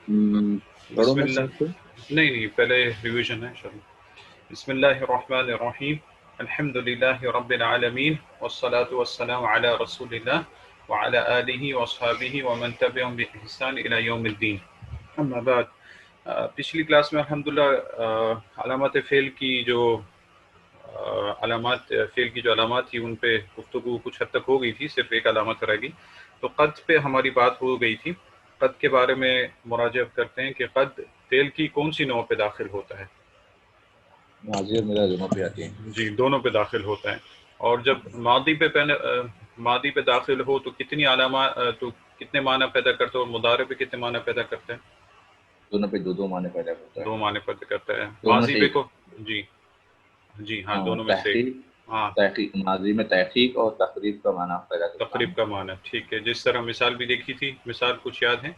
پڑھو بسم میں اللہ، ساتھ کو. نہیں پہلے ریویژن ہے انشاءاللہ. بسم اللہ الرحمن الرحیم. الحمد للہ رب العالمین والصلاة والسلام علی رسول اللہ وعلی آلہ واصحابہ ومن تبعهم بإحسان الی یوم الدین. اما بعد، پچھلی کلاس میں الحمدللہ علامات فعل کی جو علامات تھی ان پہ گفتگو کچھ حد تک ہو گئی تھی، صرف ایک علامت رہ گئی. تو قد پہ ہماری بات ہو گئی تھی. قد کے بارے میں مراجعہ کرتے ہیں کہ قد فعل کی کون سی نوع پہ داخل ہوتا ہے. ماضی اور میرا دونوں پہ آتی ہیں. جی، دونوں پہ داخل ہوتا ہے. اور جب ماضی پہ داخل ہو تو کتنی علامات، تو کتنے معنی پیدا کرتے ہیں، اور مضارع پہ کتنے معنی پیدا کرتے ہیں؟ دونوں پہ دو معنی پیدا کرتا ہے. دو معنی پیدا کرتا ہے. دونوں ماضی سے پہ ایک. کو جی ہاں، دونوں میں سے ایک. ہاں، تحقیق ماضی میں تحقیق اور تقریب کا معنی پیدا کرتا ہے. تقریب کا معنی. ٹھیک ہے، جس طرح مثال بھی دیکھی تھی، مثال کچھ یاد ہے؟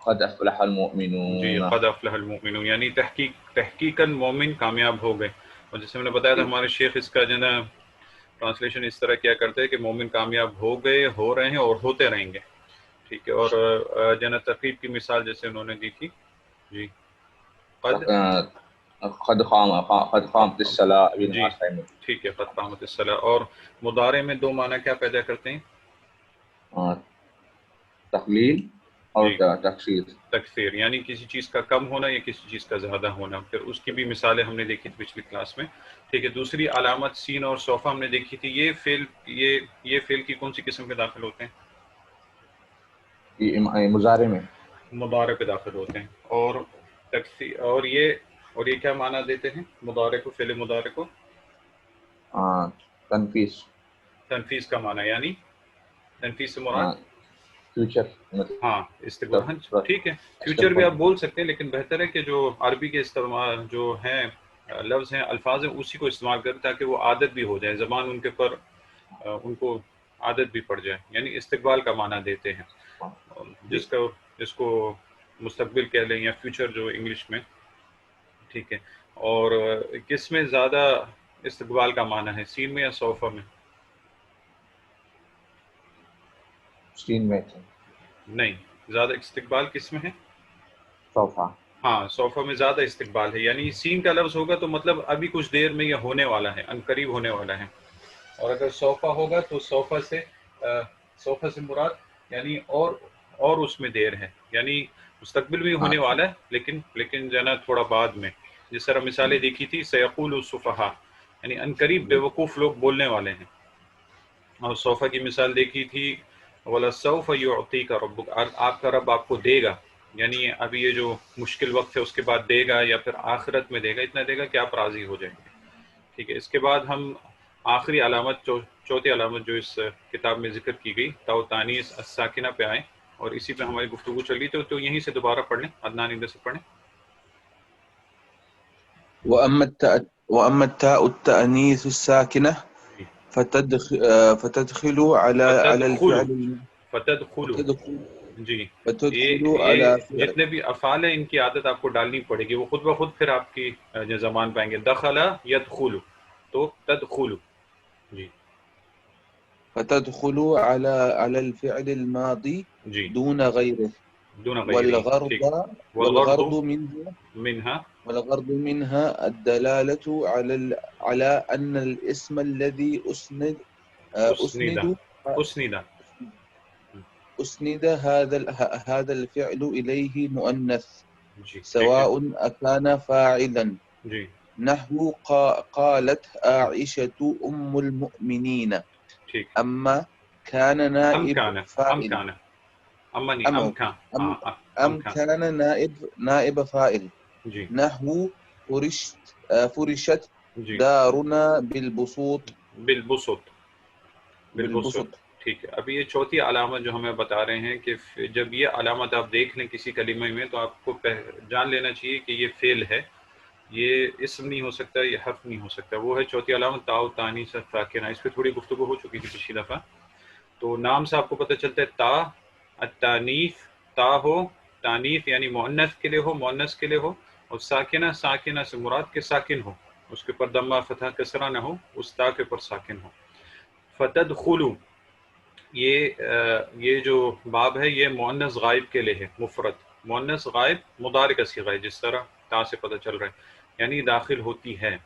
قد افلح جی، المؤمنون. قد افلح المؤمنون، یعنی تحقیقاً مومن کامیاب ہو گئے. اور جیسے میں نے بتایا تھا، ہمارے شیخ اس کا جو ہے نا ٹرانسلیشن اس طرح کیا کرتے ہیں کہ مومن کامیاب ہو گئے، ہو رہے ہیں اور ہوتے رہیں گے. ٹھیک ہے. اور جو ہے نا تقریب کی مثال جیسے انہوں نے دی تھی. جی، قد قد قامت الصلاۃ ابھی جی نماز قائم ہوگی. ٹھیک ہے، قد قامت الصلاۃ. اور مضارع میں دو معنی کیا پیدا کرتے ہیں؟ تقلیل اور جی، تکثیر. تکثیر، یعنی کسی چیز کا کم ہونا یا کسی چیز کا زیادہ ہونا. پھر اس کی بھی مثالیں ہم نے دیکھی تھی پچھلی کلاس میں. ٹھیک ہے. دوسری علامت سین اور صوفہ ہم نے دیکھی تھی. یہ فعل کی کون سی قسم کے داخل ہوتے ہیں؟ مضارع میں مضارع پہ داخل ہوتے ہیں. اور تکثیر، اور یہ کیا معنی دیتے ہیں مضارع کو، فعل مضارع کو؟ تنفیس. تنفیذ کا معنی، یعنی تنفیذ سے مراد فیوچر ہاں استقبال. ہاں ٹھیک ہے، فیوچر بھی استقبال. آپ بول سکتے ہیں، لیکن بہتر ہے کہ جو عربی کے استعمال جو ہیں لفظ ہیں، الفاظ ہیں، اسی کو استعمال کریں تاکہ وہ عادت بھی ہو جائے، زبان ان کے پر ان کو عادت بھی پڑ جائے. یعنی استقبال کا معنی دیتے ہیں، جس کو مستقبل کہہ لیں یا فیوچر جو انگلش میں. ٹھیک ہے. اور کس میں زیادہ استقبال کا معنی ہے، سین میں یا صوفہ میں؟ سین میں نہیں، زیادہ استقبال کس میں ہے؟ صوفہ. ہاں، صوفہ میں زیادہ استقبال ہے. یعنی سین کا لفظ ہوگا تو مطلب ابھی کچھ دیر میں یہ ہونے والا ہے، عنقریب ہونے والا ہے. اور اگر صوفہ ہوگا تو صوفہ سے مراد یعنی اور اس میں دیر ہے، یعنی مستقبل بھی ہونے والا ہے، لیکن جو ہے نا تھوڑا بعد میں. جس طرح مثالیں دیکھی تھی، سیقول السفہاء، یعنی عنقریب بیوقوف لوگ بولنے والے ہیں. اور صوفہ کی مثال دیکھی تھی، وَلَسَوْفَ يُعْطِيكَ رَبُّكَ، آپ کا رب آپ کو دے گا. یعنی ابھی یہ جو مشکل وقت ہے اس کے بعد دے گا، یا پھر آخرت میں دے گا، اتنا دے گا کہ آپ راضی ہو جائیں گے. ٹھیک ہے. اس کے بعد ہم آخری علامت، چوتھی علامت جو اس کتاب میں ذکر کی گئی، تاء تانیث الساکنہ پہ آئیں، اور اسی پہ ہماری گفتگو چل رہی. تو یہیں سے دوبارہ پڑھ لیں، عدنان ادھر سے پڑھیں. وأما التاء التأنيث الساكنة جی، فتدخل على فتدخلوا الفعل فتدخلوا فتدخل جی، فتدخل یہ على فعل. جتنے بھی افعال ہیں ان کی عادت آپ کو ڈالنی پڑے گی، وہ خود بخود پھر آپ کی جو زبان پائیں گے. دخل یدخل، تو تدخل. جی فتدخل على الفعل الماضي جی، دون غيره. دون غیری. والغرض ٹھیک. والغرض والغرض منها منها والغرض منها الدلالة على أن الاسم الذي اسندہ، اسندہ. أسند هذا الفعل إليه مؤنث، جی ٹھیک ہے. سواء أكان فاعلا. جی نحو قالت عائشة أم المؤمنين. ٹھیک. أما كان نائب امکان، فاعل. امکان، اما نہیں، امکان. أم, ہاں، أم امکان. كان نائب فاعل. جی نحو فرشت جی، دارنا بالبسوط. بالبسط، بالبسط. بالبسط. ٹھیک ہے. ابھی یہ چوتھی علامت جو ہمیں بتا رہے ہیں کہ جب یہ علامت آپ دیکھ لیں کسی کلمے میں تو آپ کو جان لینا چاہیے کہ یہ فعل ہے، یہ اسم نہیں ہو سکتا، یہ حرف نہیں ہو سکتا. وہ ہے چوتھی علامت تاء تانیث ساکنہ. اس پہ تھوڑی گفتگو ہو چکی تھی پچھلی دفعہ. تو نام سے آپ کو پتہ چلتا ہے تا التانیث، تا ہو تانیث یعنی مؤنث کے لیے ہو، مؤنث کے لیے ہو. اور ساکنہ، ساکنہ سے مراد کے ساکن ہو، اس کے پر ضمہ فتحہ کسرہ نہ ہو، اس تا کے پر ساکن ہو. فتدخلوا، یہ جو باب ہے یہ مؤنث غائب کے لیے ہے، مفرد. مؤنث غائب مضارع کا صیغہ ہے، جس طرح تا سے پتہ چل رہا ہے، یعنی داخل ہوتی ہے،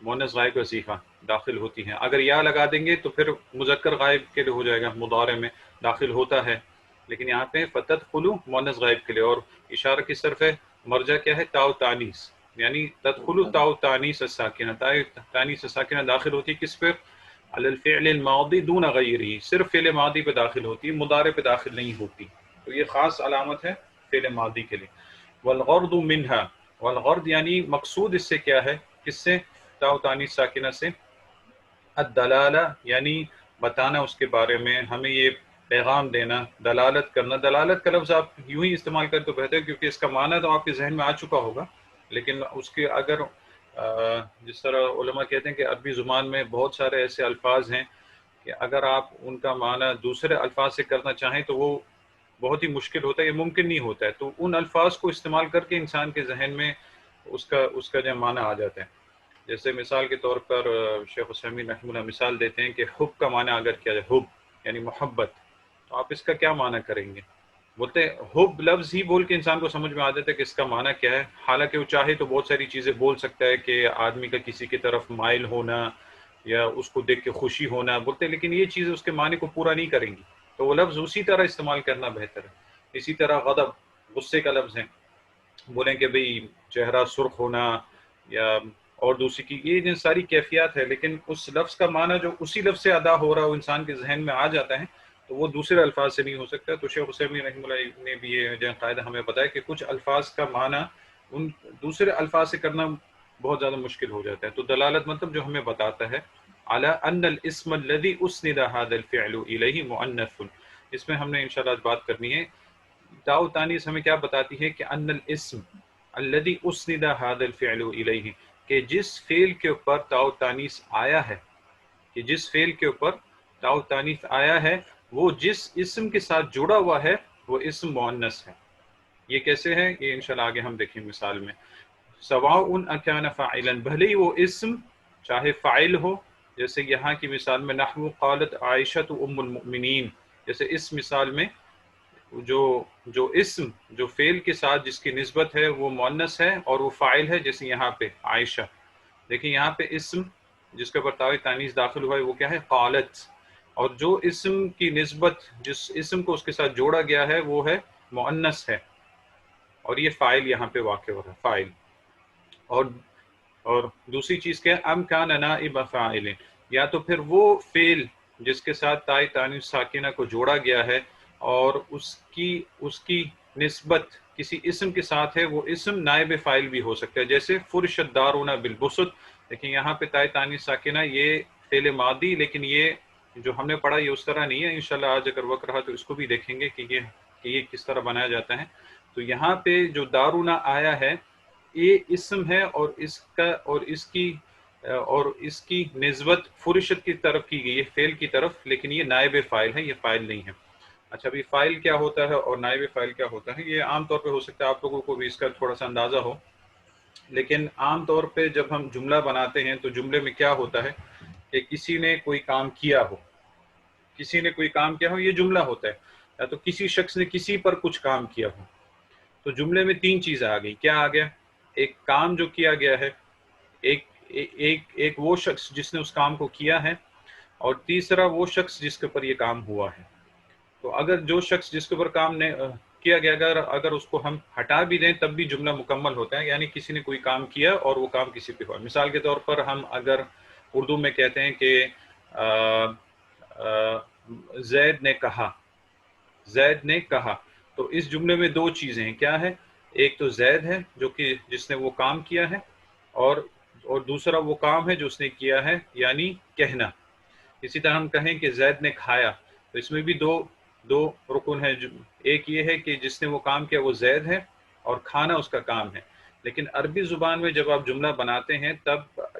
مؤنث غائب کا صیغہ داخل ہوتی ہے. اگر یا لگا دیں گے تو پھر مذکر غائب کے لیے ہو جائے گا، مضارع میں داخل ہوتا ہے. لیکن یہاں پہ فتدخلوا مؤنث غائب کے لیے، اور اشارہ کس طرف ہے، مرجع کیا ہے، تاء تانیث، یعنی تدخلوا تاء تانیث الساکنہ، تاء تانیث الساکنہ داخل ہوتی ہے کس پر، علی الفعل الماضی دون غیرہ، صرف فعل ماضی پہ داخل ہوتی ہے، مضارع پہ داخل نہیں ہوتی. تو یہ خاص علامت ہے فعل ماضی کے لیے. والغرض منها، والغرض یعنی مقصود اس سے کیا ہے، کس سے، تاء تانیث ساکنہ سے، الدلالہ یعنی بتانا اس کے بارے میں، ہمیں یہ پیغام دینا، دلالت کرنا. دلالت کا لفظ آپ یوں ہی استعمال کریں تو بہتر ہے، کیونکہ اس کا معنی تو آپ کے ذہن میں آ چکا ہوگا، لیکن اس کے اگر جس طرح علماء کہتے ہیں کہ عربی زبان میں بہت سارے ایسے الفاظ ہیں کہ اگر آپ ان کا معنی دوسرے الفاظ سے کرنا چاہیں تو وہ بہت ہی مشکل ہوتا ہے، یہ ممکن نہیں ہوتا ہے. تو ان الفاظ کو استعمال کر کے انسان کے ذہن میں اس کا جو معنی آ جاتا ہے. جیسے مثال کے طور پر شیخ عثیمین رحمہ اللہ مثال دیتے ہیں کہ حب کا معنی اگر کیا جائے، حب یعنی محبت، تو آپ اس کا کیا معنی کریں گے؟ بولتے ہیں حب لفظ ہی بول کے انسان کو سمجھ میں آ جاتا ہے کہ اس کا معنی کیا ہے. حالانکہ وہ چاہے تو بہت ساری چیزیں بول سکتا ہے کہ آدمی کا کسی کی طرف مائل ہونا یا اس کو دیکھ کے خوشی ہونا، بولتے ہیں لیکن یہ چیزیں اس کے معنی کو پورا نہیں کریں گی، تو وہ لفظ اسی طرح استعمال کرنا بہتر ہے. اسی طرح غضب غصے کا لفظ ہے، بولیں کہ بھئی چہرہ سرخ ہونا یا اور دوسری کی، یہ جن ساری کیفیات ہے، لیکن اس لفظ کا معنی جو اسی لفظ سے ادا ہو رہا ہو انسان کے ذہن میں آ جاتا ہے، تو وہ دوسرے الفاظ سے نہیں ہو سکتا. تو شیخ عثیمین رحمہ اللہ نے بھی یہ جو قاعدہ ہمیں بتایا کہ کچھ الفاظ کا معنی ان دوسرے الفاظ سے کرنا بہت زیادہ مشکل ہو جاتا ہے. تو دلالت مطلب جو ہمیں بتاتا ہے علی ان الاسم الذي اسند هذا الفعل الیہ مؤنث، اس میں ہم نے انشاءاللہ آج بات کرنی ہے. تاء تانیث ہمیں کیا بتاتی ہے کہ ان الاسم الذي اسند هذا الفعل الیہ، کہ جس فعل کے اوپر تاء تانیث آیا ہے، کہ جس فعل کے اوپر تاء تانیث آیا ہے وہ جس اسم کے ساتھ جڑا ہوا ہے وہ اسم مؤنث ہے. یہ کیسے ہے، یہ انشاءاللہ آگے ہم دیکھیں مثال میں. سواء اکان فاعلا، بھلے ہی وہ اسم چاہے فاعل ہو، جیسے یہاں کی مثال میں نحو قالت عائشۃ ام المؤمنین، جیسے اس مثال میں جو اسم جو فعل کے ساتھ جس کی نسبت ہے وہ مؤنث ہے اور وہ فاعل ہے، جیسے یہاں پہ عائشہ. دیکھیں یہاں پہ اسم جس کے اوپر تاء تانیث داخل ہوا ہے وہ کیا ہے، قالت، اور جو اسم کی نسبت جس اسم کو اس کے ساتھ جوڑا گیا ہے وہ ہے مؤنث ہے، اور یہ فاعل یہاں پہ واقع ہو رہا ہے، فاعل. اور دوسری چیز کیا ہے، ام کان نائب فاعل، یا تو پھر وہ فعل جس کے ساتھ تاء تانیث ساکنہ کو جوڑا گیا ہے اور اس کی نسبت کسی اسم کے ساتھ ہے، وہ اسم نائب فاعل بھی ہو سکتا ہے. جیسے فرش الدارون بالبسط، لیکن یہاں پہ تاء تانیث ساکنہ یہ فعل ماضی، لیکن یہ جو ہم نے پڑھا یہ اس طرح نہیں ہے. انشاءاللہ آج اگر وقت رہا تو اس کو بھی دیکھیں گے کہ یہ کس طرح بنایا جاتا ہے. تو یہاں پہ جو دارونا آیا ہے یہ اسم ہے، اور اس کی نسبت فرشت کی طرف کی گئی ہے، فعل کی طرف، لیکن یہ نائب فاعل ہے، یہ فاعل نہیں ہے. اچھا ابھی فاعل کیا ہوتا ہے اور نائب فاعل کیا ہوتا ہے، یہ عام طور پہ ہو سکتا ہے آپ لوگوں کو بھی اس کا تھوڑا سا اندازہ ہو، لیکن عام طور پہ جب ہم جملہ بناتے ہیں تو جملے میں کیا ہوتا ہے کہ کسی نے کوئی کام کیا ہو، یہ جملہ ہوتا ہے، یا تو کسی شخص نے کسی پر کچھ کام کیا ہو. تو جملے میں تین چیزیں آ گئی، کیا آ گیا، ایک کام جو کیا گیا ہے، ایک وہ شخص جس نے اس کام کو کیا ہے، اور تیسرا وہ شخص جس کے اوپر یہ کام ہوا ہے. تو اگر جو شخص جس کے اوپر کام نے کیا گیا اگر اس کو ہم ہٹا بھی دیں تب بھی جملہ مکمل ہوتا ہے، یعنی کسی نے کوئی کام کیا اور وہ کام کسی پہ ہوا. مثال کے طور پر ہم اگر اردو میں کہتے ہیں کہ زید نے کہا، تو اس جملے میں دو چیزیں ہیں، کیا ہے، ایک تو زید ہے جو کہ جس نے وہ کام کیا ہے، اور دوسرا وہ کام ہے جو اس نے کیا ہے، یعنی کہنا. اسی طرح ہم کہیں کہ زید نے کھایا، تو اس میں بھی دو رکن ہے، ایک یہ ہے کہ جس نے وہ کام کیا وہ زید ہے اور کھانا اس کا کام ہے. لیکن عربی زبان میں جب آپ جملہ بناتے ہیں تب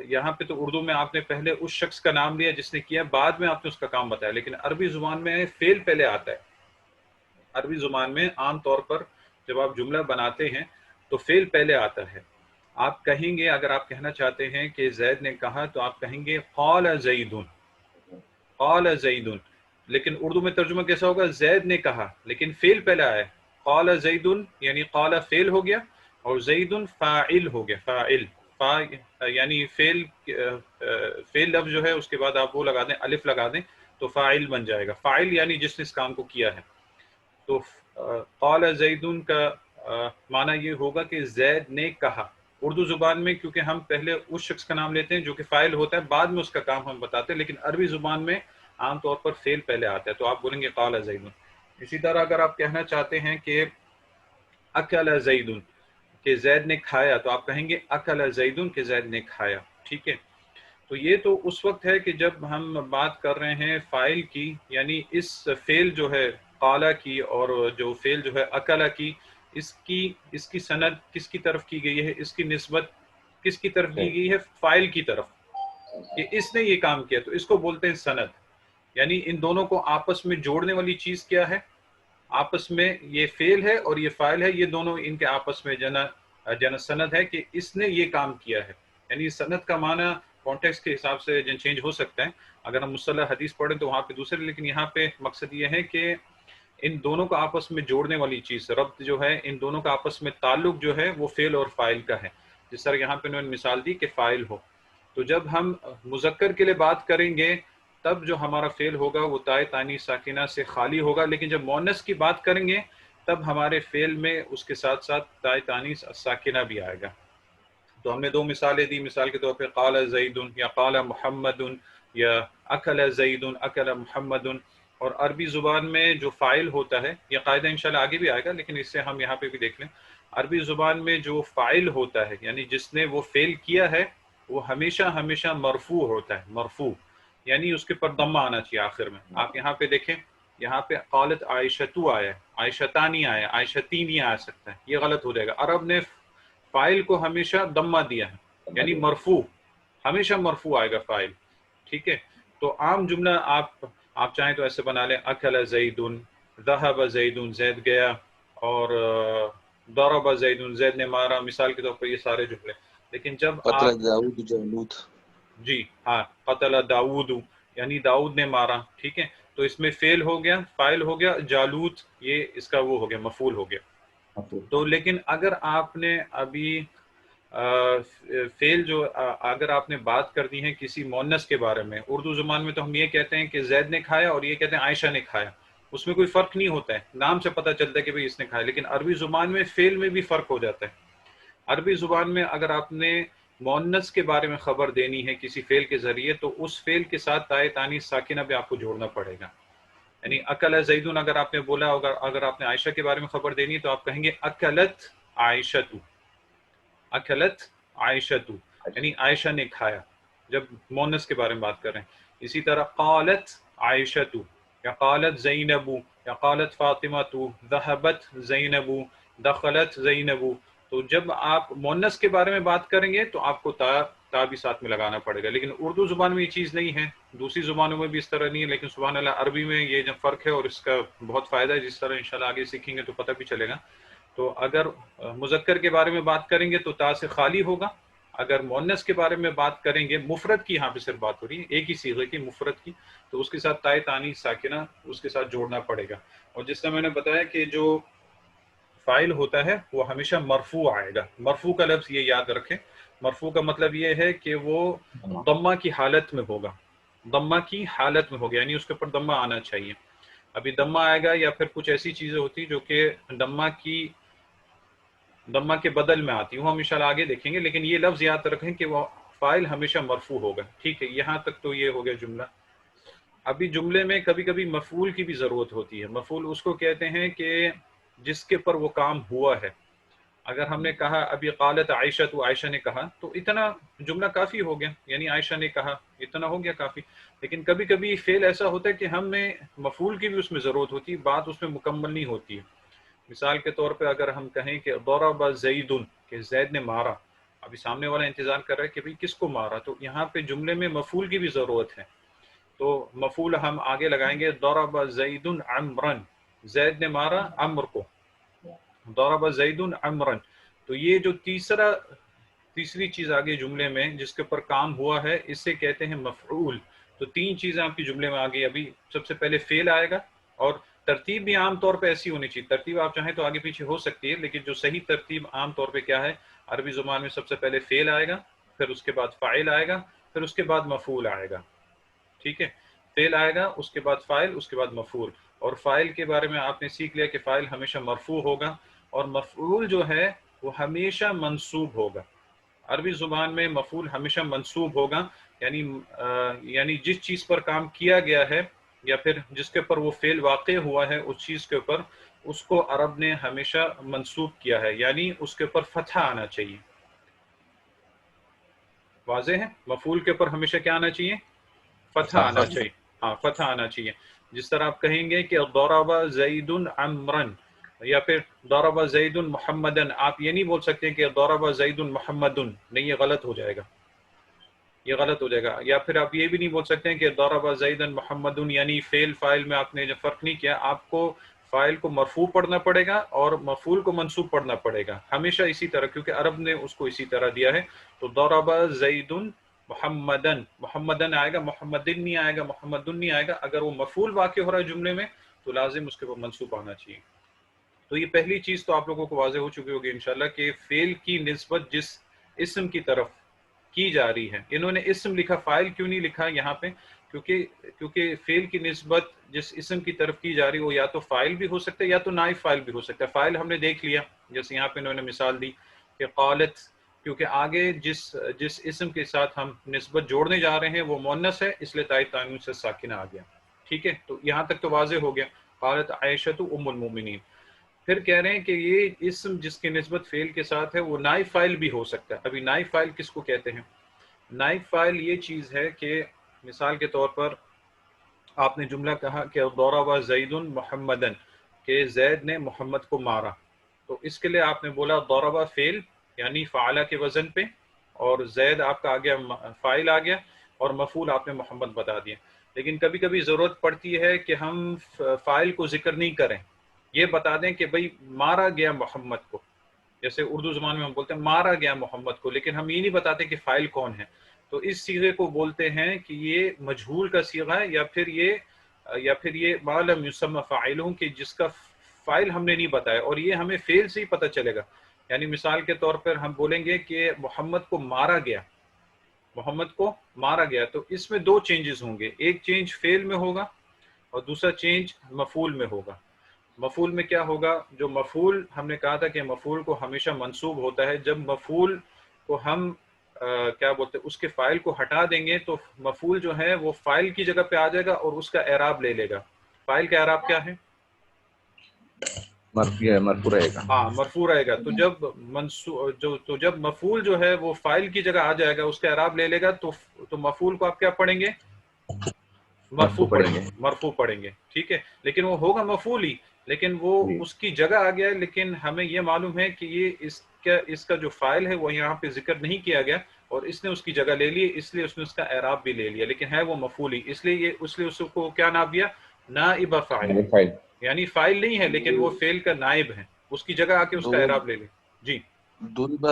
یہاں پہ تو اردو میں آپ نے پہلے اس شخص کا نام لیا جس نے کیا، بعد میں آپ نے اس کا کام بتایا، لیکن عربی زبان میں فعل پہلے آتا ہے. عربی زبان میں عام طور پر جب آپ جملہ بناتے ہیں تو فعل پہلے آتا ہے. آپ کہیں گے، اگر آپ کہنا چاہتے ہیں کہ زید نے کہا تو آپ کہیں گے قال زیدن، لیکن اردو میں ترجمہ کیسا ہوگا، زید نے کہا لیکن فعل پہلے آیا ہے، قال زیدن یعنی قال فعل ہو گیا اور زیدن فاعل ہو گیا. فاعل یعنی فعل لفظ جو ہے اس کے بعد آپ وہ لگا دیں الف لگا دیں تو فاعل بن جائے گا. فاعل یعنی جس نے اس کام کو کیا ہے. تو قال زیدن کا معنی یہ ہوگا کہ زید نے کہا. اردو زبان میں کیونکہ ہم پہلے اس شخص کا نام لیتے ہیں جو کہ فاعل ہوتا ہے، بعد میں اس کا کام ہم بتاتے ہیں، لیکن عربی زبان میں عام طور پر فعل پہلے آتا ہے، تو آپ بولیں گے قال زیدن. اسی طرح اگر آپ کہنا چاہتے ہیں کہ اکل زیدن کہ زید نے کھایا، تو آپ کہیں گے اکل زیدن کہ زید نے کھایا. ٹھیک ہے. تو یہ تو اس وقت ہے کہ جب ہم بات کر رہے ہیں فاعل کی، یعنی اس فعل جو ہے قالا کی اور جو فعل جو ہے اکلا کی، اس کی سند کس کی طرف کی گئی ہے، اس کی نسبت کس کی طرف کی گئی ہے؟ فاعل کی طرف، کہ اس نے یہ کام کیا، تو اس کو بولتے ہیں سند. یعنی ان دونوں کو آپس میں جوڑنے والی چیز کیا ہے؟ آپس میں یہ فعل ہے اور یہ فاعل ہے، یہ دونوں ان کے آپس میں جنا سند ہے کہ اس نے یہ کام کیا ہے. یعنی سند کا معنی کانٹیکسٹ کے حساب سے چینج ہو سکتا ہے، اگر ہم مصطلح حدیث پڑھیں تو وہاں پہ دوسرے، لیکن یہاں پہ مقصد یہ ہے کہ ان دونوں کا آپس میں جوڑنے والی چیز، ربط جو ہے ان دونوں کا آپس میں تعلق جو ہے وہ فعل اور فاعل کا ہے. جس طرح یہاں پہ انہوں نے مثال دی کہ فاعل ہو، تو جب ہم مذکر کے لیے بات کریں گے تب جو ہمارا فعل ہوگا وہ تائے تانیث ساکنہ سے خالی ہوگا، لیکن جب مؤنث کی بات کریں گے تب ہمارے فعل میں اس کے ساتھ ساتھ تائے تانیث ساکنہ بھی آئے گا. تو ہم نے دو مثالیں دی، مثال کے طور پہ قال زید یا قال محمد یا اکل زید اکل محمد. اور عربی زبان میں جو فاعل ہوتا ہے، یہ قاعدہ انشاءاللہ آگے بھی آئے گا لیکن اس سے ہم یہاں پہ بھی دیکھ لیں، عربی زبان میں جو فاعل ہوتا ہے یعنی جس نے وہ فعل کیا ہے وہ ہمیشہ مرفوع ہوتا ہے. مرفوع یعنی اس کے پر ضمہ آنا چاہیے آخر میں. آپ یہاں پہ دیکھیں، یہاں پہ قالت عائشتو آیا ہے، عائشتانی آیا، عائشتی نہیں آ سکتا ہے، یہ غلط ہو جائے گا. عرب نے فاعل کو ہمیشہ ضمہ دیا ہے، یعنی مرفوع، ہمیشہ مرفوع آئے گا فاعل. ٹھیک ہے. تو عام جملہ آپ چاہیں تو ایسے بنا لیں، اکل زید، ذهب زید، زید گیا، اور ضرب زید، زید نے مارا، مثال کے طور پر یہ سارے جملے. لیکن جب آپ قتل داؤد جالوت. جی ہاں، قتل داؤد یعنی داؤد نے مارا. ٹھیک ہے. تو اس میں فعل ہو گیا، فاعل ہو گیا، جالوت یہ اس کا وہ ہو گیا، مفعول ہو گیا. تو لیکن اگر آپ نے ابھی فعل جو اگر آپ نے بات کر دی ہے کسی مؤنث کے بارے میں، اردو زبان میں تو ہم یہ کہتے ہیں کہ زید نے کھایا اور یہ کہتے ہیں عائشہ نے کھایا، اس میں کوئی فرق نہیں ہوتا ہے، نام سے پتہ چلتا ہے کہ بھئی اس نے کھایا. لیکن عربی زبان میں فعل میں بھی فرق ہو جاتا ہے. عربی زبان میں اگر آپ نے مؤنث کے بارے میں خبر دینی ہے کسی فعل کے ذریعے تو اس فعل کے ساتھ تائے تانیث ساکنہ بھی آپ کو جوڑنا پڑے گا. یعنی اکل زیدن اگر آپ نے بولا، اگر آپ نے عائشہ کے بارے میں خبر دینی ہے تو آپ کہیں گے اکلت عائشۃ، اکلت عائشۃ یعنی عائشہ نے کھایا، جب مؤنث کے بارے میں بات کر رہے ہیں. اسی طرح قالت عائشۃ یا قالت زینب یا قالت فاطمہ، ذهبت زینب، دخلت زینب. تو جب آپ مؤنث کے بارے میں بات کریں گے تو آپ کو تا بھی ساتھ میں لگانا پڑے گا. لیکن اردو زبان میں یہ چیز نہیں ہے، دوسری زبانوں میں بھی اس طرح نہیں ہے، لیکن سبحان اللہ عربی میں یہ جو فرق ہے اور اس کا بہت فائدہ ہے، جس طرح انشاءاللہ آگے سیکھیں گے تو پتہ بھی چلے گا. تو اگر مذکر کے بارے میں بات کریں گے تو تا سے خالی ہوگا، اگر مؤنث کے بارے میں بات کریں گے، مفرد کی یہاں پہ صرف بات ہو رہی ہے، ایک ہی صیغے کی مفرد کی، تو اس کے ساتھ تائے تانیث ساکنہ اس کے ساتھ جوڑنا پڑے گا. اور جس طرح میں نے بتایا کہ جو فاعل ہوتا ہے وہ ہمیشہ مرفوع آئے گا. مرفوع کا لفظ یہ یاد رکھیں، مرفوع کا مطلب یہ ہے کہ وہ ضمہ کی حالت میں ہوگا، ضمہ کی حالت میں ہوگا، یعنی اس کے اوپر ضمہ آنا چاہیے. ابھی ضمہ آئے گا یا پھر کچھ ایسی چیزیں ہوتی جو کہ ضمہ کے بدل میں آتی ہوں، ہم انشاءاللہ آگے دیکھیں گے. لیکن یہ لفظ یاد رکھیں کہ وہ فاعل ہمیشہ مرفوع ہوگا. ٹھیک ہے. یہاں تک تو یہ ہو گیا جملہ. ابھی جملے میں کبھی کبھی مفعول کی بھی ضرورت ہوتی ہے. مفعول اس کو کہتے ہیں کہ جس کے پر وہ کام ہوا ہے. اگر ہم نے کہا ابھی قالت عائشہ، تو عائشہ نے کہا، تو اتنا جملہ کافی ہو گیا، یعنی عائشہ نے کہا اتنا ہو گیا کافی. لیکن کبھی کبھی فعل ایسا ہوتا ہے کہ ہمیں مفعول کی بھی اس میں ضرورت ہوتی ہے، بات اس میں مکمل نہیں ہوتی ہے. مثال کے طور پہ اگر ہم کہیں کہ ضرب زید کہ زید نے مارا، ابھی سامنے والا انتظار کر رہا ہے کہ بھئی کس کو مارا، تو یہاں پہ جملے میں مفعول کی بھی ضرورت ہے. تو مفعول ہم آگے لگائیں گے ضرب زید عمرا، زید نے مارا عمر کو، ضرب زید عمرا. تو یہ جو تیسری چیز آگے جملے میں جس کے اوپر کام ہوا ہے اسے کہتے ہیں مفعول. تو تین چیزیں آپ کی جملے میں آگئی. ابھی سب سے پہلے فعل آئے گا اور ترتیب بھی عام طور پہ ایسی ہونی چاہیے. ترتیب آپ چاہیں تو آگے پیچھے ہو سکتی ہے، لیکن جو صحیح ترتیب عام طور پہ کیا ہے، عربی زبان میں سب سے پہلے فعل آئے گا، پھر اس کے بعد فاعل آئے گا، پھر اس کے بعد مفعول آئے گا. ٹھیک ہے، فعل آئے گا، اس کے بعد فاعل، اس کے بعد مفعول. اور فاعل کے بارے میں آپ نے سیکھ لیا کہ فاعل ہمیشہ مرفوع ہوگا، اور مفعول جو ہے وہ ہمیشہ منصوب ہوگا. عربی زبان میں مفعول ہمیشہ منصوب ہوگا، یعنی جس چیز پر کام کیا گیا ہے یا پھر جس کے اوپر وہ فعل واقع ہوا ہے، اس چیز کے اوپر اس کو عرب نے ہمیشہ منصوب کیا ہے، یعنی اس کے اوپر فتحہ آنا چاہیے. واضح ہے؟ مفعول کے اوپر ہمیشہ کیا آنا چاہیے؟ فتحہ آنا چاہیے. ہاں، فتحہ آنا چاہیے. جس طرح آپ کہیں گے کہ ضرب زید عمرا یا پھر ضرب زید محمدن، آپ یہ نہیں بول سکتے کہ ضرب زید محمد، نہیں، یہ غلط ہو جائے گا، یہ غلط ہو جائے گا. یا پھر آپ یہ بھی نہیں بول سکتے کہ ضرب زید محمد، یعنی فعل فاعل میں آپ نے جو فرق نہیں کیا، آپ کو فاعل کو مرفوع پڑھنا پڑے گا اور مفعول کو منصوب پڑھنا پڑے گا ہمیشہ اسی طرح، کیونکہ عرب نے اس کو اسی طرح دیا ہے. تو ضرب زید محمدن، محمدن آئے گا، محمدن نہیں آئے گا، محمدن نہیں آئے گا. اگر وہ مفعول واقع ہو رہا ہے جملے میں تو لازم اس کے اوپر منصوب آنا چاہیے. تو یہ پہلی چیز تو آپ لوگوں کو واضح ہو چکی ہوگی انشاءاللہ کہ فعل کی نسبت جس اسم کی طرف کی جا رہی ہے. انہوں نے اسم لکھا، فاعل کیوں نہیں لکھا یہاں پہ؟ کیونکہ فعل کی نسبت جس اسم کی طرف کی جا رہی ہے وہ یا تو فاعل بھی ہو سکتا ہے یا تو نائب فاعل بھی ہو سکتا ہے. فاعل ہم نے دیکھ لیا، جیسے یہاں پہ انہوں نے مثال دی کہ قالت، کیونکہ آگے جس اسم کے ساتھ ہم نسبت جوڑنے جا رہے ہیں وہ مؤنث ہے، اس لیے تائید تانون سے ساکنہ آ گیا. ٹھیک ہے، تو یہاں تک تو واضح ہو گیا. قالت عائشۃ ام المؤمنین. پھر کہہ رہے ہیں کہ یہ اسم جس کی نسبت فعل کے ساتھ ہے وہ نائب فاعل بھی ہو سکتا ہے. ابھی نائب فاعل کس کو کہتے ہیں؟ نائب فاعل یہ چیز ہے کہ مثال کے طور پر آپ نے جملہ کہا کہ ضرب زید محمدن، کہ زید نے محمد کو مارا. تو اس کے لیے آپ نے بولا ضرب فعل یعنی فعلہ کے وزن پہ، اور زید آپ کا آ گیا فاعل آ گیا، اور مفعول آپ نے محمد بتا دیا. لیکن کبھی کبھی ضرورت پڑتی ہے کہ ہم فاعل کو ذکر نہیں کریں، یہ بتا دیں کہ بھئی مارا گیا محمد کو. جیسے اردو زبان میں ہم بولتے ہیں مارا گیا محمد کو، لیکن ہم یہ نہیں بتاتے کہ فاعل کون ہے. تو اس صیغے کو بولتے ہیں کہ یہ مجہول کا صیغہ ہے، یا پھر یہ ما لم یسمى فاعلہ، کہ جس کا فاعل ہم نے نہیں بتایا، اور یہ ہمیں فعل سے ہی پتہ چلے گا. یعنی مثال کے طور پر ہم بولیں گے کہ محمد کو مارا گیا، محمد کو مارا گیا، تو اس میں دو چینجز ہوں گے، ایک چینج فعل میں ہوگا اور دوسرا چینج مفعول میں ہوگا. مفعول میں کیا ہوگا؟ جو مفعول ہم نے کہا تھا کہ مفعول کو ہمیشہ منصوب ہوتا ہے. جب مفعول کو ہم کیا بولتے ہیں، اس کے فاعل کو ہٹا دیں گے تو مفعول جو ہے وہ فاعل کی جگہ پہ آ جائے گا اور اس کا اعراب لے لے گا. فاعل کا اعراب کیا ہے؟ مرفوع رہے گا. ہاں، مرفوع رہے گا. تو جب مفعول جو ہے وہ فاعل کی جگہ آ جائے گا، اس کا اعراب لے لے گا، تو مفعول کو آپ کیا پڑھیں گے؟ مرفوع پڑھیں گے، مرفوع پڑھیں گے. ٹھیک ہے، لیکن وہ ہوگا مفعول ہی، لیکن وہ اس کی جگہ آ گیا ہے. لیکن ہمیں یہ معلوم ہے کہ یہ اس کا جو فاعل ہے وہ یہاں پہ ذکر نہیں کیا گیا، اور اس نے اس کی جگہ لے لی، اس لیے اس نے اس کا اعراب بھی لے لیا، لیکن ہے وہ مفعول ہی. اس لیے اس کو کیا نام دیا؟ نائب فاعل. یعنی فاعل نہیں ہے لیکن وہ فعل کا نائب ہے، اس کی جگہ آ کے اس کا اعراب لے لے. جی، ضرب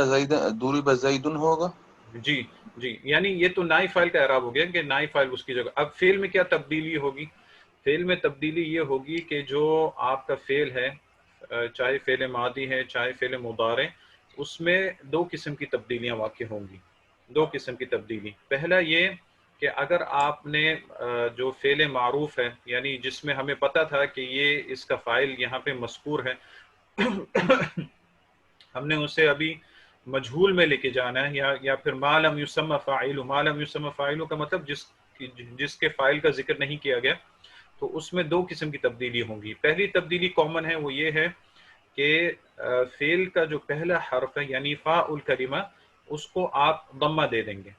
زید ہوگا. جی جی، یعنی یہ تو نائب فاعل کا اعراب ہو گیا کہ نائب فاعل اس کی جگہ. اب فعل میں کیا تبدیلی ہوگی؟ فعل میں تبدیلی یہ ہوگی کہ جو آپ کا فعل ہے، چاہے فعل ماضی ہے چاہے فعل مضارع، اس میں دو قسم کی تبدیلیاں واقع ہوں گی. دو قسم کی تبدیلی. پہلا یہ کہ اگر آپ نے جو فعل معروف ہے، یعنی جس میں ہمیں پتہ تھا کہ یہ اس کا فاعل یہاں پہ مذکور ہے، ہم نے اسے ابھی مجہول میں لے کے جانا ہے، یا پھر ما لم یسمى فاعل. ما لم یسمى فاعل کا مطلب جس کے فاعل کا ذکر نہیں کیا گیا. تو اس میں دو قسم کی تبدیلی ہوں گی. پہلی تبدیلی کامن ہے، وہ یہ ہے کہ فعل کا جو پہلا حرف ہے یعنی فاء الکلمہ، اس کو آپ ضمہ دے دیں گے.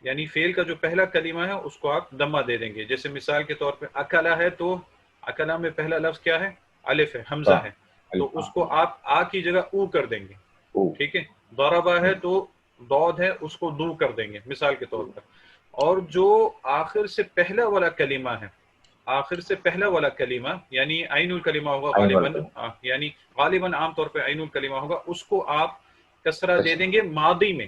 یعنی فعل کا جو پہلا کلمہ ہے اس کو آپ ضمہ دے دیں گے. جیسے مثال کے طور پہ اکلا ہے، تو اکلا میں پہلا لفظ کیا ہے؟ الف ہے، حمزہ ہے، تو اس کو آپ آ کی جگہ او کر دیں گے. ٹھیک ہے. ضربہ ہے تو ضاد ہے، اس کو دو کر دیں گے مثال کے طور پر. اور جو آخر سے پہلا والا کلمہ ہے، آخر سے پہلا والا کلمہ یعنی عین الکلمہ ہوگا غالباً، یعنی غالباً عام طور پہ عین الکلمہ ہوگا، اس کو آپ کسرہ دے دیں گے ماضی میں.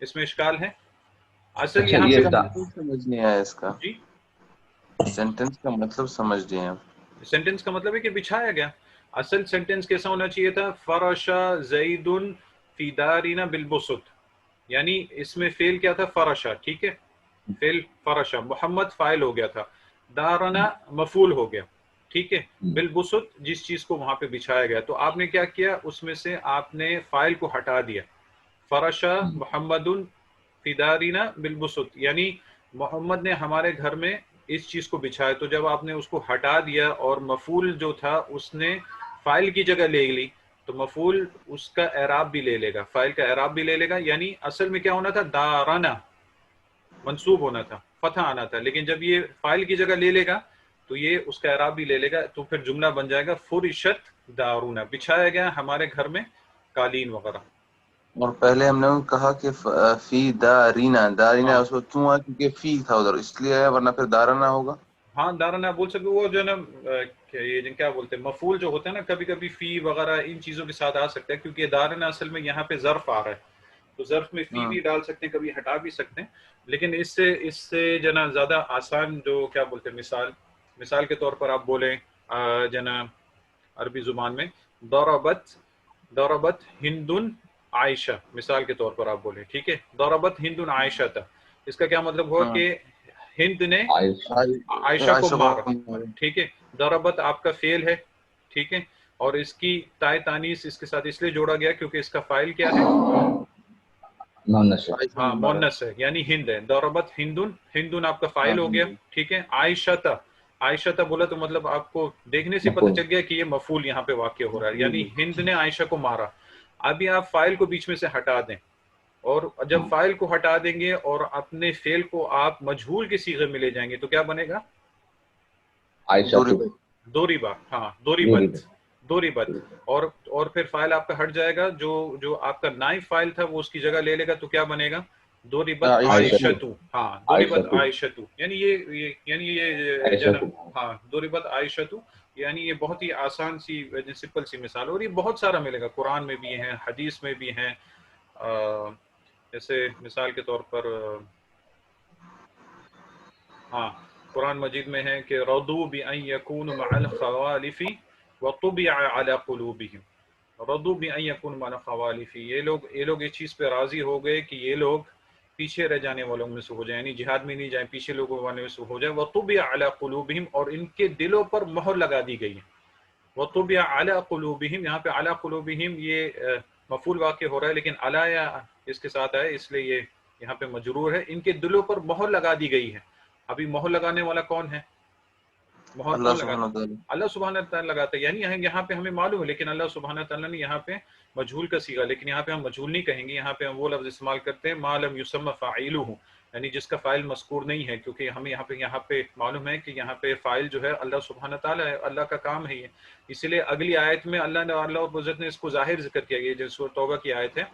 اس میں اشکال ہے؟ اصل اچھا یہاں یہ پہ سمجھ نہیں آیا اس کا جی سینٹینس کا مطلب سمجھ گئے ہیں. سینٹینس کا مطلب ہے کہ بچھایا گیا. اصل سینٹینس کیسا ہونا چاہیے تھا؟ فرشا زید فی دارنا بالبسط، یعنی اس میں فعل کیا تھا؟ فرشا. ٹھیک ہے، فعل فرشا، محمد فاعل ہو گیا تھا، دارنا مفعول ہو گیا. ٹھیک ہے، بالبسط جس چیز کو وہاں پہ بچھایا گیا. تو آپ نے کیا کیا؟ اس میں سے آپ نے فاعل کو ہٹا دیا. فرشا محمد فی دارنا بالبسط، یعنی محمد نے ہمارے گھر میں اس چیز کو بچھایا. تو جب آپ نے اس کو ہٹا دیا اور مفعول جو تھا اس نے فاعل کی جگہ لے لی، تو مفعول اس کا اعراب بھی لے لے گا، فاعل کا اعراب بھی لے لے گا. یعنی اصل میں کیا ہونا تھا؟ دارنا منصوب ہونا تھا، فتح آنا تھا. لیکن جب یہ فاعل کی جگہ لے لے گا تو یہ اس کا اعراب بھی لے لے گا. تو پھر جملہ بن جائے گا فرشت دارونا، بچھایا گیا ہمارے گھر میں قالین وغیرہ. اور پہلے ہم نے کہا کہ فی دارینا، دارینا ہاں اس وقت کیوں آیا؟ کیونکہ فی تھا ادھر، اس لیے آیا، ورنہ پھر دارنا ہوگا. ہاں دارنا بول سکتے. وہ جو ہے نا یہ کیا بولتے ہیں، مفعول جو ہوتا ہے نا، کبھی کبھی فی وغیرہ ان چیزوں کے ساتھ آ سکتا ہے، کیونکہ دارنا اصل میں یہاں پہ ظرف آ رہا ہے، تو ظرف میں فی بھی ڈال سکتے ہیں، کبھی ہٹا بھی سکتے ہیں. لیکن اس سے جو نا زیادہ آسان جو کیا بولتے ہیں، مثال کے طور پر آپ بولیں جو نا عربی زبان میں ضربت ہندن عائشہ، مثال کے طور پر آپ بولیں. ٹھیک ہے، ضربت ہندن عائشہ تھا، اس کا کیا مطلب ہوا کہ ہند نے عائشہ عائشہ کو مارا. کو ٹھیک ہے، ضربت آپ کا فعل ہے. ٹھیک ہے، اور اس کی تائے تانیث اس کے ساتھ اس لیے جوڑا گیا کیونکہ اس کا فاعل کیا ہے؟ مونس ہے. ہاں مونس ہے، یعنی ہند ہے. ضربت ہندن، ہندن آپ کا فاعل ہو گیا. ٹھیک ہے، عائشہ عائشہ بولا تو مطلب آپ کو دیکھنے سے پتہ چل گیا کہ یہ مفعول یہاں پہ واقع ہو رہا ہے، یعنی ہند نے عائشہ کو مارا. ابھی آپ فاعل کو بیچ میں سے ہٹا دیں، اور جب فاعل کو ہٹا دیں گے اور اپنے فعل کو آپ مجہول کے صیغے میں لے جائیں گے تو کیا بنے گا؟ عائشہ دوریبا. ہاں دوریبت. اور پھر فاعل آپ کا ہٹ جائے گا، جو آپ کا نائب فاعل تھا وہ اس کی جگہ لے لے گا، تو کیا بنے گا؟ دوریبت عائشتو. ہاں دوریبت عائشتو، یعنی یہ جنم. ہاں دوریبت عائشتو، یعنی یہ بہت ہی آسان سی سمپل سی مثال. اور یہ بہت سارا ملے گا، قرآن میں بھی ہیں، حدیث میں بھی ہیں. جیسے مثال کے طور پر ہاں قرآن مجید میں ہے کہ رضوا بأن يكونوا مع الخوالف وطبع على قلوبهم. رضوا بأن يكونوا مع الخوالف، یہ لوگ اس چیز پہ راضی ہو گئے کہ یہ لوگ پیچھے رہ جانے والوں میں سے ہو جائیں، یعنی جہاد میں نہیں جائیں، پیچھے لوگوں والے میں سے ہو جائیں. وطبع على قلوبهم، اور ان کے دلوں پر مہر لگا دی گئی ہے. وطبع على قلوبهم، یہاں پہ على قلوبهم یہ مفعول واقع ہو رہا ہے، لیکن علی اس کے ساتھ ہے، اس لیے یہ یہاں پہ مجرور ہے. ان کے دلوں پر مہر لگا دی گئی ہے. ابھی مہر لگانے والا کون ہے؟ مہر اللہ کون سبحانہ لگاتا؟ وتعالی. اللہ سبحانہ تعالیٰ لگاتا ہے. یعنی یہاں پہ ہمیں معلوم ہے، لیکن اللہ سبحانہ تعالیٰ نے یہاں پہ مجہول کا صیغہ، لیکن یہاں پہ ہم مجہول نہیں کہیں گے، یہاں پہ ہم وہ لفظ استعمال کرتے ہیں ما لم یسمى فاعلہ، یعنی جس کا فاعل مذکور نہیں ہے، کیونکہ ہمیں یہاں پہ معلوم ہے کہ یہاں پہ فاعل جو ہے اللہ سبحانہ تعالیٰ ہے، اللہ کا کام ہے یہ. اسی لیے اگلی آیت میں اللہ رب العزت نے اس کو ظاہر ذکر کیا. یہ جو سورۃ توبہ کی آیت ہے،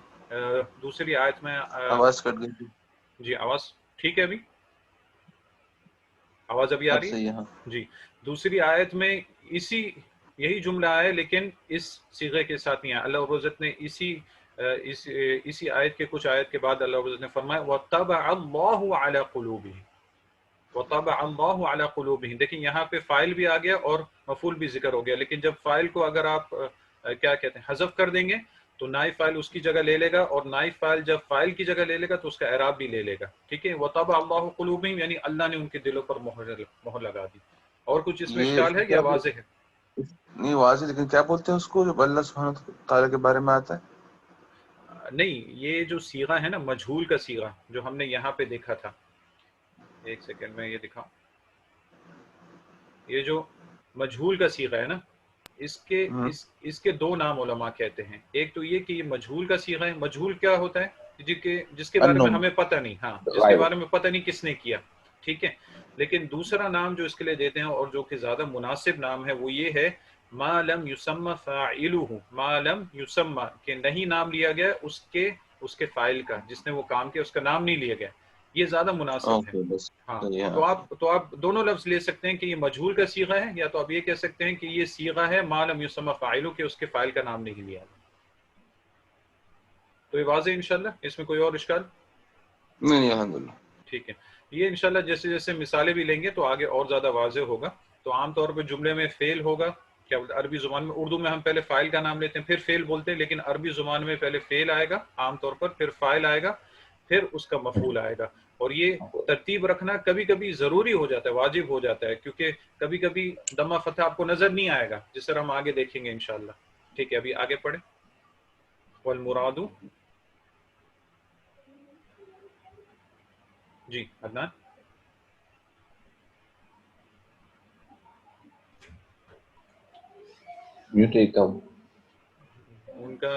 دوسری آیت میں آواز کٹ گئی تھی. جی آواز ٹھیک ہے؟ ابھی آواز ابھی آ اب رہی صحیح ہے. ہے؟ جی دوسری آیت میں یہی جملہ ہے، لیکن اس صیغے کے ساتھ نہیں ہے. اللہ رب العزت نے اسی آیت کے کچھ آیت کے بعد اللہ رب العزت نے فرمایا وَطَبَعَ اللَّهُ عَلَى قُلُوبِهِمْ. وَطَبَعَ اللَّهُ عَلَى قُلُوبِهِمْ. دیکھیں یہاں پہ فاعل بھی آ گیا اور مفعول بھی ذکر ہو گیا، لیکن جب فاعل کو اگر آپ کیا کہتے ہیں حذف کر دیں گے تو نائب فاعل اس کی جگہ لے لے گا، اور نائب فاعل جب فاعل کی جگہ لے لے گا تو اس کا اعراب بھی لے لے گا. ٹھیک ہے، وَطَبَعَ اللَّهُ قُلُوبِهِمْ، یعنی اللہ نے ان کے دلوں پر مہر لگا دی. اور کچھ اس میں یہ اشکال ہے یا واضح ہے؟ نہیں واضح، لیکن کیا بولتے ہیں اس کو جب اللہ سبحانہ تعالیٰ کے بارے میں آتا ہے؟ نہیں، یہ جو صیغہ ہے نا مجہول کا صیغہ جو ہم نے یہاں پہ دیکھا تھا، ایک سیکنڈ میں یہ دکھاؤں. یہ جو مجہول کا صیغہ ہے نا، اس کے دو نام علماء کہتے ہیں. ایک تو یہ کہ یہ مجہول کا صیغہ ہے. مجہول کیا ہوتا ہے؟ جس کے بارے میں ہمیں پتہ نہیں، ہاں جس کے بارے میں پتہ نہیں کس نے کیا. ٹھیک ہے، لیکن دوسرا نام جو اس کے لیے دیتے ہیں اور جو کہ زیادہ مناسب نام ہے وہ یہ ہے ما لم یسمى فاعلہ. ما لم یسمى، کہ نہیں نام لیا گیا اس کے فاعل کا، جس نے وہ کام کیا اس کا نام نہیں لیا گیا. یہ زیادہ مناسب ہے. اوکے بس ہاں صحیح ہے. تو آپ دونوں لفظ لے سکتے ہیں کہ یہ مجہول کا صیغہ ہے، یا تو آپ یہ کہہ سکتے ہیں کہ یہ صیغہ ہے ما لم یسمى فاعلہ، کہ اس کے فاعل کا نام نہیں لیا. تو یہ واضح انشاءاللہ، اس میں کوئی اور اشکال؟ نہیں الحمدللہ. ٹھیک ہے. یہ انشاءاللہ جیسے جیسے مثالیں بھی لیں گے تو آگے اور زیادہ واضح ہوگا. تو عام طور پہ جملے میں فعل ہوگا. کیا بولتے عربی زبان میں، اردو میں ہم پہلے فاعل کا نام لیتے ہیں پھر فعل بولتے ہیں، لیکن عربی زبان میں پہلے فعل آئے گا عام طور پر، پھر فاعل آئے گا، پھر اس کا مفعول آئے گا. اور یہ ترتیب رکھنا کبھی کبھی ضروری ہو جاتا ہے، واجب ہو جاتا ہے، کیونکہ کبھی کبھی ضمہ فتح آپ کو نظر نہیں آئے گا، جس طرح ہم آگے دیکھیں گے انشاءاللہ. ٹھیک ہے، ابھی آگے پڑھیں. والمراد. جی عدنان. میوٹ ایک تھا. ان کا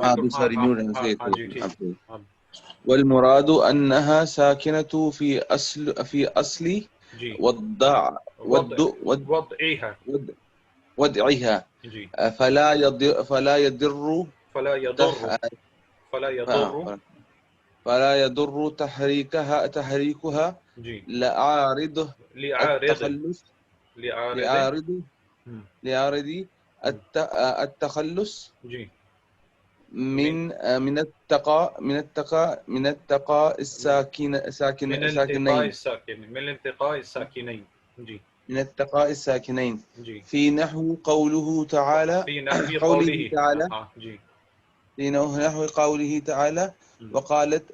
ابھی ساری میوٹ ہے ہاں سے ہاں جی ٹھیک. ہاں والمراد انها ساكنة في اصل جی والضع وضعها. ودعها جی. فلا يضر فلا يضر. فلا يضر. فلا يضر تحريكها جی. لعارض لعارض. التخلص لعارض. لعارض التخلص جی. من التقاء من التقاء الساكنين الساكن. من التقاء الساكنين. جی. من التقاء الساكنين جی. في نحو قوله تعالى في نحو قوله. ہاں جی. في نحو قوله تعالى وقالت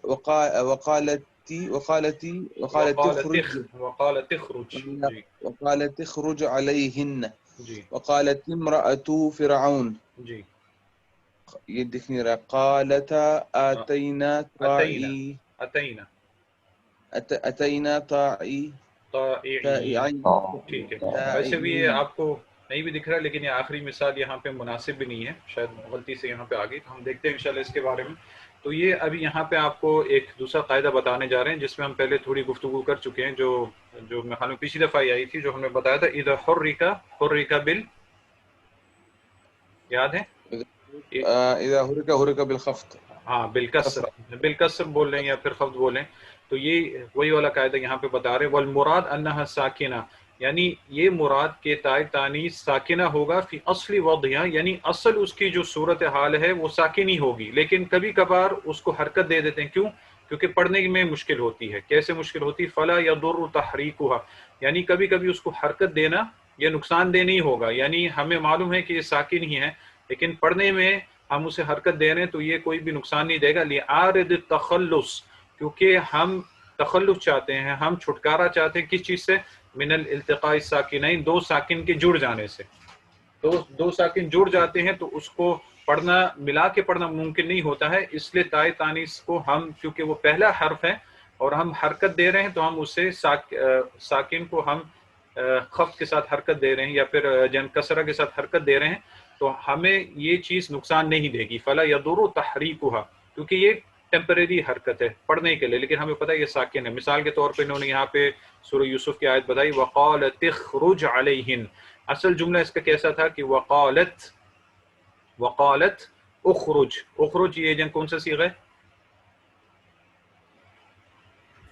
تخرج. جی. وقالت تخرج عليهن جی. وقالت امرأة فرعون. جی. یہ دیکھ نہیں رہا. قالتا آتینا طاعی اتینا اتینا طاعی. طائعين. ٹھیک ہے. ویسے بھی یہ آپ کو نہیں بھی دکھ رہا، لیکن یہ آخری مثال یہاں پہ مناسب بھی نہیں ہے، شاید غلطی سے یہاں پہ آ گئی. ہم دیکھتے ہیں انشاءاللہ اس کے بارے میں. تو یہ ابھی یہاں پہ آپ کو ایک دوسرا قاعدہ بتانے جا رہے ہیں جس میں ہم پہلے تھوڑی گفتگو کر چکے ہیں، جو میں خانوں پچھلی دفعہ آئی تھی، جو ہم نے بتایا تھا اذا حرک بال، یاد ہے؟ اذا حرک بالخفض. ہاں بالکسر بول رہے ہیں یا پھر خفض بولیں. تو یہ وہی والا قاعدہ یہاں پہ بتا رہے ہیں. والمراد انہا ساکنہ، یعنی یہ مراد کے تائے تانیث ساکنہ ہوگا فی اصل وضعها، یعنی اصل اس کی جو صورت حال ہے وہ ساکن ہی ہوگی، لیکن کبھی کبھار اس کو حرکت دے دیتے ہیں. کیوں؟ کیونکہ پڑھنے میں مشکل ہوتی ہے. کیسے مشکل ہوتی ہے؟ فلا یضر تحریکها، یعنی کبھی کبھی اس کو حرکت دینا یہ نقصان دہ نہیں ہوگا. یعنی ہمیں معلوم ہے کہ یہ ساکن ہی ہے، لیکن پڑھنے میں ہم اسے حرکت دے رہے ہیں تو یہ کوئی بھی نقصان نہیں دے گا. لعارض التخلص، کیونکہ ہم تخلص چاہتے ہیں، ہم چھٹکارا چاہتے ہیں کس چیز سے؟ من الالتقاء الساکنین، دو ساکن کے جڑ جانے سے. دو ساکن جڑ جاتے ہیں تو اس کو پڑھنا، ملا کے پڑھنا ممکن نہیں ہوتا ہے. اس لیے تائے تانیث کو ہم، کیونکہ وہ پہلا حرف ہے اور ہم حرکت دے رہے ہیں، تو ہم اسے ساکن کو ہم خفض کے ساتھ حرکت دے رہے ہیں یا پھر جن کسرہ کے ساتھ حرکت دے رہے ہیں، تو ہمیں یہ چیز نقصان نہیں دے گی. فلا یضر تحریکها، کیونکہ یہ ٹیمپریری حرکت ہے پڑھنے کے لیے، لیکن ہمیں پتہ ہے یہ ساکن ہے. مثال کے طور پہ انہوں نے یہاں پہ سورہ یوسف کی آیت بتائی وقالت تخرج علیہن. اصل جملہ اس کا کیسا تھا کہ وقالت اخرج یہ جن کون سا صیغہ ہے؟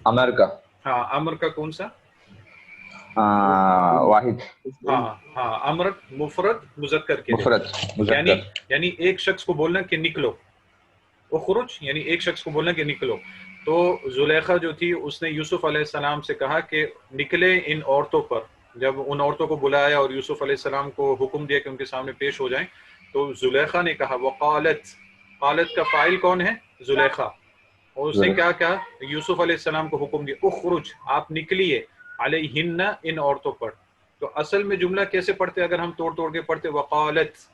امر کا. ہاں امر کا کون سا؟ واحد. ہاں امر مفرد مذکر کے مفرد لیے، مذکر. یعنی ایک شخص کو بولنا کہ نکلو. اخرج یعنی ایک شخص کو بولنا کہ نکلو. تو زلیخا جو تھی اس نے یوسف علیہ السلام سے کہا کہ نکلے ان عورتوں پر. جب ان عورتوں کو بلایا اور یوسف علیہ السلام کو حکم دیا کہ ان کے سامنے پیش ہو جائیں، تو زلیخا نے کہا قالت کا فاعل کون ہے؟ زلیخا. اور اس نے کیا کہا؟ یوسف علیہ السلام کو حکم دیا اخرج، آپ نکلیے، علیہن ان عورتوں پر. تو اصل میں جملہ کیسے پڑھتے اگر ہم توڑ کے پڑھتے؟ وقالت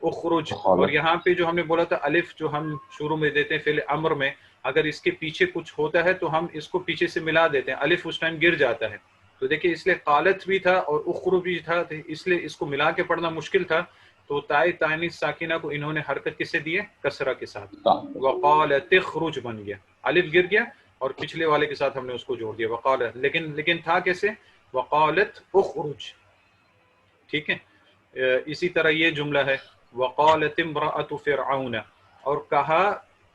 اخرج. اور یہاں پہ جو ہم نے بولا تھا الف جو ہم شروع میں دیتے ہیں فعل امر میں، اگر اس کے پیچھے کچھ ہوتا ہے تو ہم اس کو پیچھے سے ملا دیتے ہیں، الف اس ٹائم گر جاتا ہے. تو دیکھیں اس لیے قالت بھی تھا اور اخرج بھی تھا، اس لیے اس کو ملا کے پڑھنا مشکل تھا. تو تائے تانیث ساکنہ کو انہوں نے حرکت کس سے دی ہے؟ کسرہ کے ساتھ. وقالت اخرج بن گیا، الف گر گیا اور پچھلے والے کے ساتھ ہم نے اس کو جوڑ دیا وقالت. لیکن تھا کیسے؟ وقالت اخرج. ٹھیک ہے. اسی طرح یہ جملہ ہے وقالت امرأۃ فرعون، اور کہا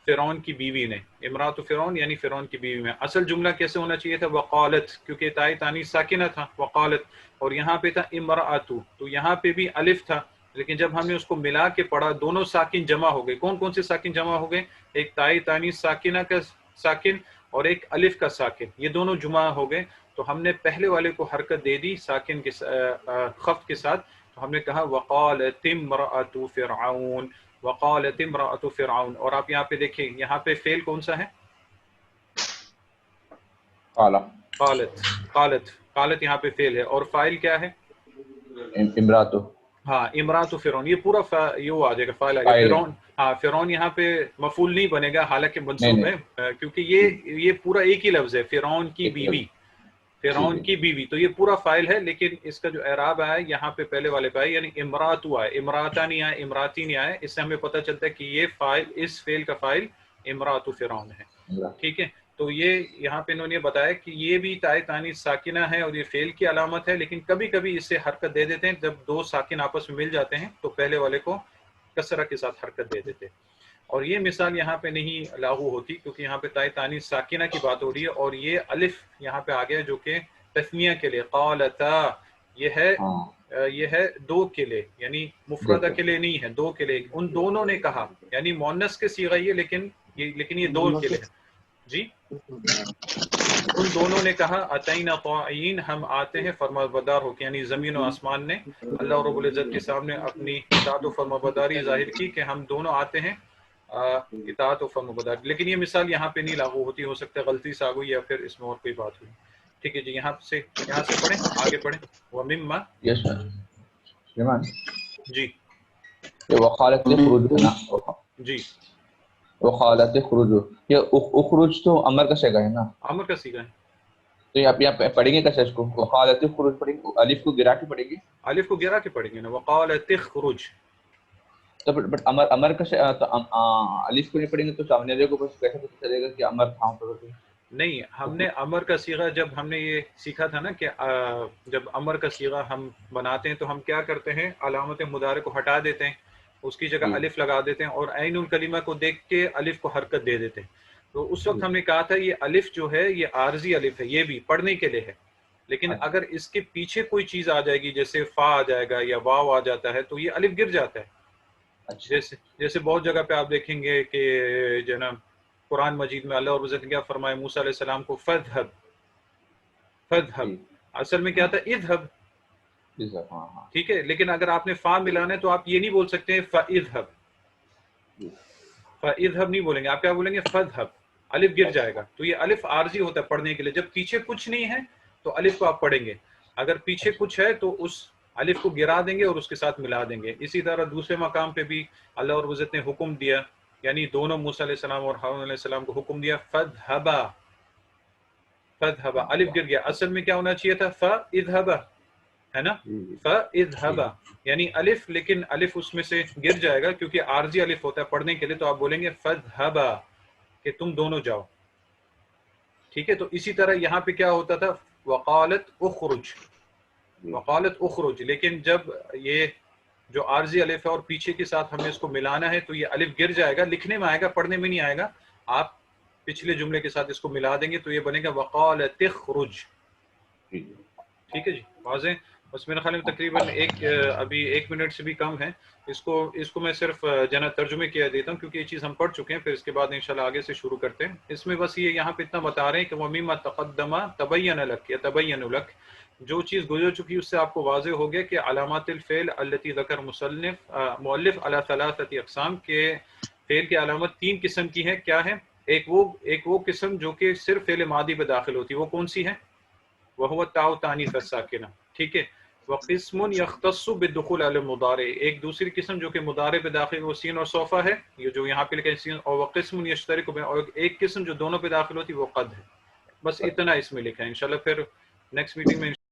فرعون کی بیوی نے. امرأۃ فرعون یعنی فرعون کی بیوی میں. اصل جملہ کیسے ہونا چاہیے تھا؟ وقالت، کیونکہ تائے تانیث ساکنہ تھا وقالت، اور یہاں پہ تھا امرأۃ، تو یہاں پہ بھی الف تھا، لیکن جب ہم نے اس کو ملا کے پڑھا دونوں ساکن جمع ہو گئے. کون کون سے ساکن جمع ہو گئے؟ ایک تائے تانیث ساکنہ کا ساکن اور ایک الف کا ساکن، یہ دونوں جمع ہو گئے، تو ہم نے پہلے والے کو حرکت دے دی ساکن کے خفت کے ساتھ، تو ہم نے کہا وقالت امرأۃ فرعون، وقالت امرأۃ فرعون. اور آپ یہاں پہ دیکھیں یہاں پہ فعل کون سا ہے؟ قالت. قالت یہاں پہ فعل ہے، اور فاعل کیا ہے؟ امراتو. ہاں امرات فرعون، یہ پورا یہ آ جائے گا فاعل آ گیا. فرعون، ہاں فرعون یہاں پہ مفعول نہیں بنے گا حالانکہ منصوب ہے، کیونکہ یہ پورا ایک ہی لفظ ہے، فرعون کی بیوی، فرعون کی بیوی، تو یہ پورا فاعل ہے، لیکن اس کا جو اعراب آیا یہاں پہ پہلے والے پہ یعنی امراتو آئے، امراتا نہیں آئے، امراتی نہیں آئے. اس سے ہمیں پتہ چلتا ہے کہ یہ فاعل، اس فعل کا فاعل امرات فرعون ہے. ٹھیک ہے، تو یہ یہاں پہ انہوں نے بتایا کہ یہ بھی تائے تانیث ساکنہ ہے اور یہ فعل کی علامت ہے، لیکن کبھی کبھی اس سے حرکت دے دیتے ہیں، جب دو ساکن آپس میں مل جاتے ہیں تو پہلے والے کو کسرہ کے ساتھ حرکت دے دیتے. اور یہ مثال یہاں پہ نہیں لاگو ہوتی کیونکہ یہاں پہ تائے تانیث ساکنہ کی بات ہو رہی ہے، اور یہ الف یہاں پہ آ گیا جو کہ تثنیہ کے لیے، قالتا یہ ہے دو کے لیے، یعنی مفردہ کے لیے نہیں ہے، دو کے لیے. ان دونوں نے کہا، یعنی مؤنث کے صیغہ یہ، لیکن یہ دو کے لیے ہے. جی ان دونوں نے کہا اتینا طائعین، ہم آتے ہیں فرمانبردار ہو کے، یعنی زمین و آسمان نے اللہ رب العزت کے سامنے اپنی اطاعت و فرمانبرداری ظاہر کی کہ ہم دونوں آتے ہیں اطاعت و فرمانبرداری. لیکن یہ مثال یہاں پہ نہیں لاگو ہوتی، ہو سکتا ہے غلطی سے آ گئی یا پھر اس میں اور کوئی بات ہوئی. ٹھیک ہے جی، یہاں سے پڑھیں، آگے پڑھیں. ومما یس سلیمان جی یہ وقالت خروج ہے نا، جی وقالت خروج، یہ اخروج تو امر کا صیغہ ہے نا، امر کا صیغہ ہے. تو آپ یہاں پڑھیں گے کیسے اس کو؟ وقالت خروج پڑھیں گے، الف کو گرا کے پڑھیں گے، الف کو گرا کے پڑھیں گے نا، وقالت اخرج. تو بٹ امر کا تو الف کو نہیں پڑھیں گے تو سامنے والے کو بس کیسے پتہ چلے گا کہ امر تھا؟ نہیں، ہم نے امر کا صیغہ جب ہم نے یہ سیکھا تھا نا کہ جب امر کا صیغہ ہم بناتے ہیں تو ہم کیا کرتے ہیں، علامت مضارع کو ہٹا دیتے ہیں، اس کی جگہ الف لگا دیتے ہیں، اور عین الکلمہ کو دیکھ کے الف کو حرکت دے دیتے ہیں. تو اس وقت ہم نے کہا تھا یہ الف جو ہے یہ عارضی الف ہے، یہ بھی پڑھنے کے لیے ہے، لیکن اگر اس کے پیچھے کوئی چیز آ جائے گی جیسے فا آ جائے گا یا واو آ جاتا ہے تو یہ الف گر جاتا ہے. جیسے بہت جگہ پہ آپ دیکھیں گے کہ جناب قرآن مجید میں اللہ عزت نے کیا فرمایا موسیٰ علیہ السلام کو، فَاذْهَبْ، اصل میں کیا تھا اذهب. ٹھیک ہے، لیکن اگر آپ نے فا ملانا ہے تو آپ یہ نہیں بول سکتے فَاذْهَبْ، فَاذْهَبْ نہیں بولیں گے، آپ کیا بولیں گے فَاذْهَبْ، الف گر جائے گا. تو یہ الف عارضی ہوتا ہے پڑھنے کے لیے، جب پیچھے کچھ نہیں ہے تو الف کو آپ پڑھیں گے، اگر پیچھے کچھ ہے تو اس الف کو گرا دیں گے اور اس کے ساتھ ملا دیں گے. اسی طرح دوسرے مقام پہ بھی اللہ رب العزت نے حکم دیا، یعنی دونوں موسیٰ علیہ السلام اور ہارون علیہ السلام کو حکم دیا فَاذْهَبَا، الف گر گیا، اصل میں کیا ہونا چاہیے تھا فَاذْهَبَا، ہے نا، فَاذْهَبَا یعنی الف، لیکن الف اس میں سے گر جائے گا کیونکہ عارضی الف ہوتا ہے پڑھنے کے لیے، تو آپ بولیں گے فَاذْهَبَا کہ تم دونوں جاؤ. ٹھیک ہے، تو اسی طرح یہاں پہ کیا ہوتا تھا وقالت اخرج، وقالت اخرج، لیکن جب یہ جو عارضی الف ہے اور پیچھے کے ساتھ ہمیں اس کو ملانا ہے تو یہ الف گر جائے گا، لکھنے میں آئے گا پڑھنے میں نہیں آئے گا. آپ پچھلے جملے کے ساتھ اس کو ملا دیں گے تو یہ بنے گا وقالت اخرج. ٹھیک ہے جی، واضح. بس میرا خیال میں تقریباً ابھی 1 منٹ سے بھی کم ہے، اس کو میں صرف ترجمے کیا دیتا ہوں کیونکہ یہ چیز ہم پڑھ چکے ہیں، پھر اس کے بعد انشاءاللہ آگے سے شروع کرتے ہیں. اس میں بس یہ یہاں پہ اتنا بتا رہے ہیں کہ وَمِمَّا تَقَدَّمَ تَبَيَّنَ لَكَ، یا تَبَيَّنُ لَكَ، جو چیز گزر چکی اس سے آپ کو واضح ہو گیا کہ علامات الفعل التي ذکر مؤلف علی 3 اقسام کے فعل کی علامت 3 قسم کی ہے. کیا ہے؟ ایک وہ قسم جو کہ صرف فعل ماضی پہ داخل ہوتی ہے، وہ کون سی ہے؟ وَهُوَ التَّاءُ التَّانِيثُ السَّاكِنَةُ. ٹھیک ہے. وَقِسْمٌ يَخْتَصُّ بِالدُّخُولِ عَلَى الْمُضَارِعِ، ایک دوسری قسم جو کہ مضارع پہ داخل، وہ سین اور صوفہ ہے، یہ جو یہاں پہ لکھا ہے سین. اور وَقِسْمٌ يَشْتَرِكُ، اور ایک قسم جو دونوں پہ داخل ہوتی ہے وہ قد ہے. بس اتنا اس میں لکھا ہے. انشاءاللہ پھر نیکسٹ میٹنگ میں